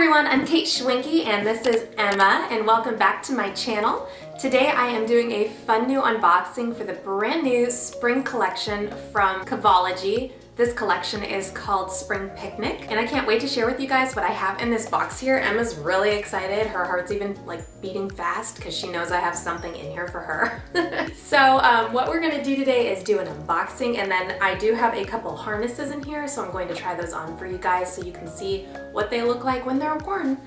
everyone, I'm kateschwanke and this is Emma, and welcome back to my channel. Today I am doing a fun new unboxing for the brand new spring collection from Cavology. This collection is called Spring Picnic, and I can't wait to share with you guys what I have in this box here. Emma's really excited. Her heart's even like beating fast because she knows I have something in here for her. So what we're gonna do today is do an unboxing, and then I do have a couple harnesses in here, so I'm going to try those on for you guys so you can see what they look like when they're worn.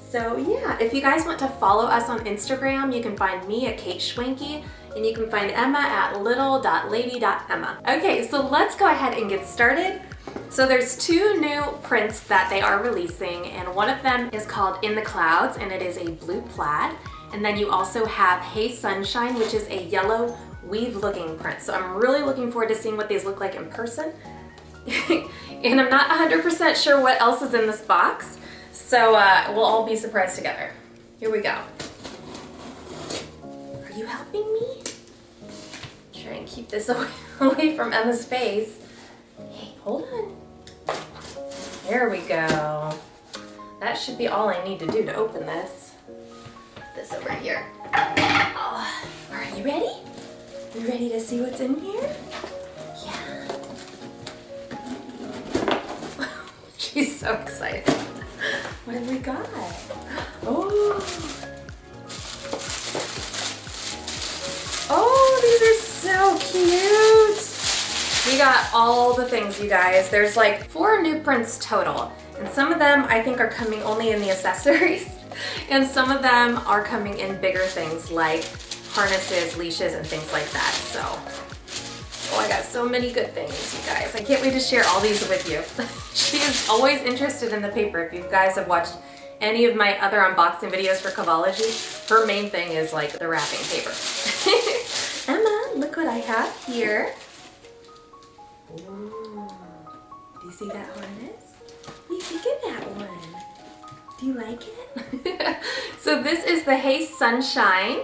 So yeah, if you guys want to follow us on Instagram, you can find me at kateschwanke, and you can find Emma at little.lady.emma. Okay, so let's go ahead and get started. So there's two new prints that they are releasing, and one of them is called In the Clouds, and it is a blue plaid. And then you also have Haze Sunshine, which is a yellow weave looking print. So I'm really looking forward to seeing what these look like in person. And I'm not 100% sure what else is in this box. So we'll all be surprised together. Here we go. Are you helping me? Try and keep this away from Emma's face. Hey, hold on. There we go. That should be all I need to do to open this. Put this over here. Oh, are you ready? You ready to see what's in here? Yeah. She's so excited. What have we got? Oh. Oh, these are so cute. We got all the things, you guys. There's like 4 new prints total. And some of them I think are coming only in the accessories. And some of them are coming in bigger things like harnesses, leashes, and things like that. So, oh, I got so many good things, you guys. I can't wait to share all these with you. She is always interested in the paper. If you guys have watched any of my other unboxing videos for Cavology, her main thing is like the wrapping paper. Emma, look what I have here. Ooh, do you see that harness? What do you think of that one? Do you like it? So this is the Haze Sunshine.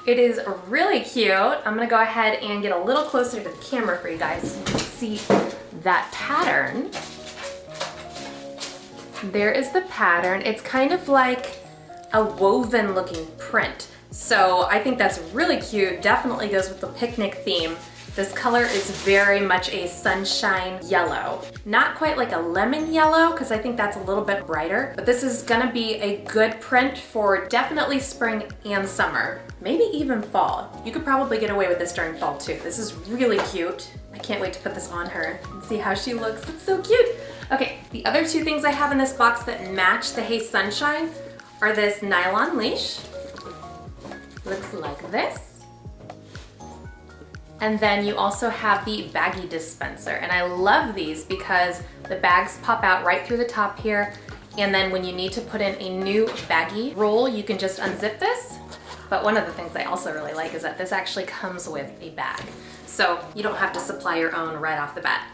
It is really cute. I'm gonna go ahead and get a little closer to the camera for you guys so you can see that pattern. There is the pattern. It's kind of like a woven looking print. So I think that's really cute. Definitely goes with the picnic theme. This color is very much a sunshine yellow. Not quite like a lemon yellow, because I think that's a little bit brighter, but this is gonna be a good print for definitely spring and summer, maybe even fall. You could probably get away with this during fall too. This is really cute. I can't wait to put this on her and see how she looks. It's so cute. Okay, the other 2 things I have in this box that match the Haze Sunshine are this nylon leash. Looks like this. And then you also have the Baggie Dispenser. And I love these because the bags pop out right through the top here. And then when you need to put in a new baggie roll, you can just unzip this. But one of the things I also really like is that this actually comes with a bag. So you don't have to supply your own right off the bat.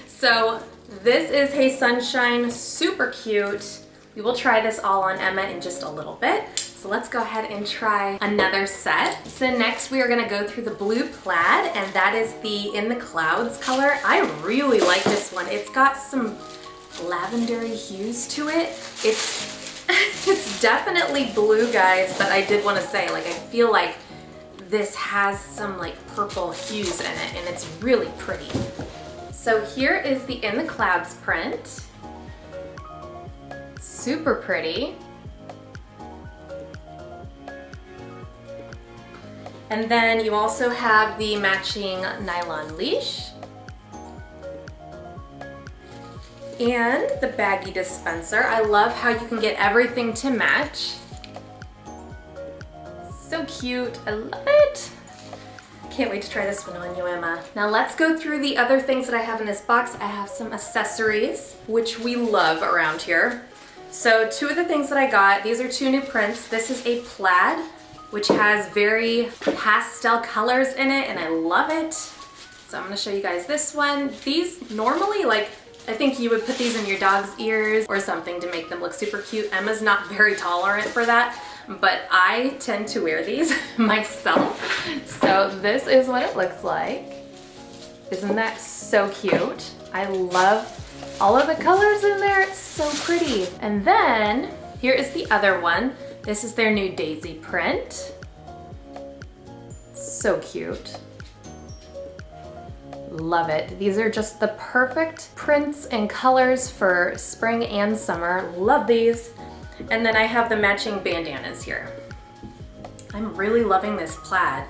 So this is Haze Sunshine, super cute. We will try this all on Emma in just a little bit. So let's go ahead and try another set. So next we are gonna go through the blue plaid, and that is the In the Clouds color. I really like this one. It's got some lavendery hues to it. It's definitely blue, guys, but I did want to say, like, I feel like this has some like purple hues in it, and it's really pretty. So here is the In the Clouds print. Super pretty. And then you also have the matching nylon leash and the Baggie Dispenser. I love how you can get everything to match. So cute, I love it. Can't wait to try this one on you, Emma. Now let's go through the other things that I have in this box. I have some accessories, which we love around here. So 2 of the things that I got, these are 2 new prints. This is a plaid, which has very pastel colors in it, and I love it. So I'm gonna show you guys this one. These normally, like, I think you would put these in your dog's ears or something to make them look super cute. Emma's not very tolerant for that, but I tend to wear these myself. So this is what it looks like. Isn't that so cute? I love all of the colors in there. It's so pretty. And then here is the other one. This is their new daisy print. So cute. Love it. These are just the perfect prints and colors for spring and summer. Love these. And then I have the matching bandanas here. I'm really loving this plaid.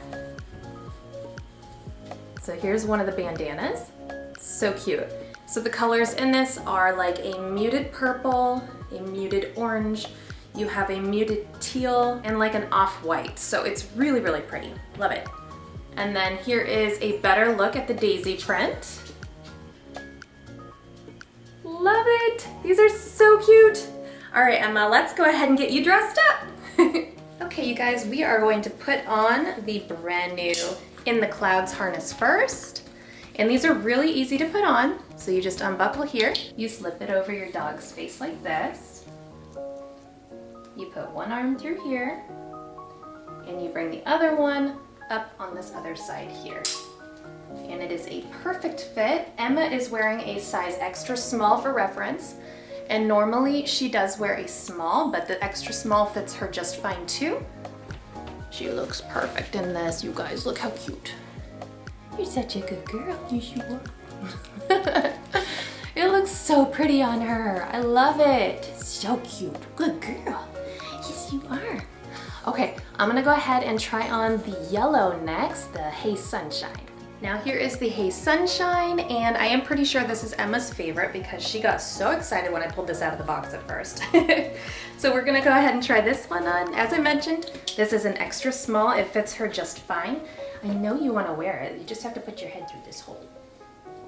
So here's one of the bandanas. So cute. So the colors in this are like a muted purple, a muted orange, you have a muted teal, and like an off-white. So it's really, really pretty. Love it. And then here is a better look at the daisy print. Love it. These are so cute. All right, Emma, let's go ahead and get you dressed up. Okay, you guys, we are going to put on the brand new In the Clouds harness first. And these are really easy to put on. So you just unbuckle here. You slip it over your dog's face like this. You put one arm through here. And you bring the other one up on this other side here. And it is a perfect fit. Emma is wearing a size extra small for reference. And normally she does wear a small, but the extra small fits her just fine too. She looks perfect in this. You guys, look how cute. You're such a good girl. Yes, you are. It looks so pretty on her. I love it. So cute. Good girl. Yes, you are. Okay, I'm gonna go ahead and try on the yellow next, the Haze Sunshine. Now here is the Haze Sunshine, and I am pretty sure this is Emma's favorite because she got so excited when I pulled this out of the box at first. So we're gonna go ahead and try this one on. As I mentioned, this is an extra small. It fits her just fine. I know you wanna wear it. You just have to put your head through this hole.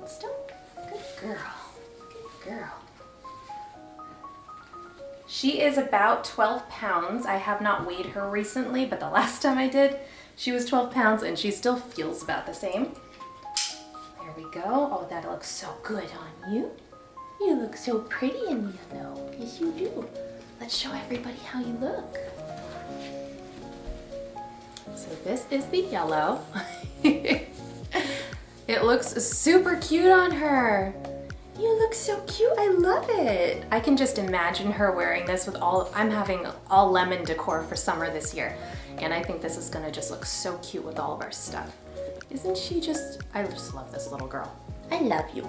Still, good girl, good girl. She is about 12 pounds. I have not weighed her recently, but the last time I did, she was 12 pounds and she still feels about the same. There we go. Oh, that looks so good on you. You look so pretty in yellow. Yes, you do. Let's show everybody how you look. So this is the yellow. It looks super cute on her. You look so cute. I love it. I can just imagine her wearing this with I'm having all lemon decor for summer this year. And I think this is gonna just look so cute with all of our stuff. Isn't she just, I just love this little girl. I love you.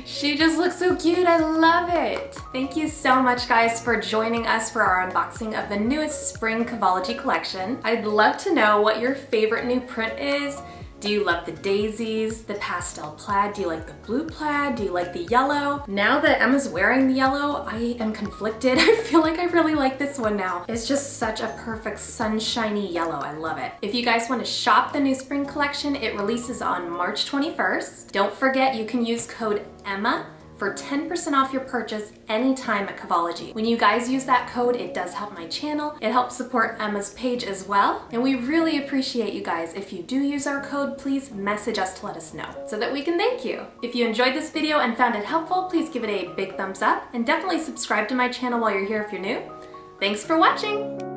She just looks so cute. I love it. Thank you so much, guys, for joining us for our unboxing of the newest spring Cavology collection. I'd love to know what your favorite new print is. Do you love the daisies, the pastel plaid? Do you like the blue plaid? Do you like the yellow? Now that Emma's wearing the yellow, I am conflicted. I feel like I really like this one now. It's just such a perfect sunshiny yellow. I love it. If you guys want to shop the new spring collection, it releases on March 21st. Don't forget you can use code EMMA for 10% off your purchase anytime at Cavology. When you guys use that code, it does help my channel. It helps support Emma's page as well. And we really appreciate you guys. If you do use our code, please message us to let us know so that we can thank you. If you enjoyed this video and found it helpful, please give it a big thumbs up and definitely subscribe to my channel while you're here if you're new. Thanks for watching.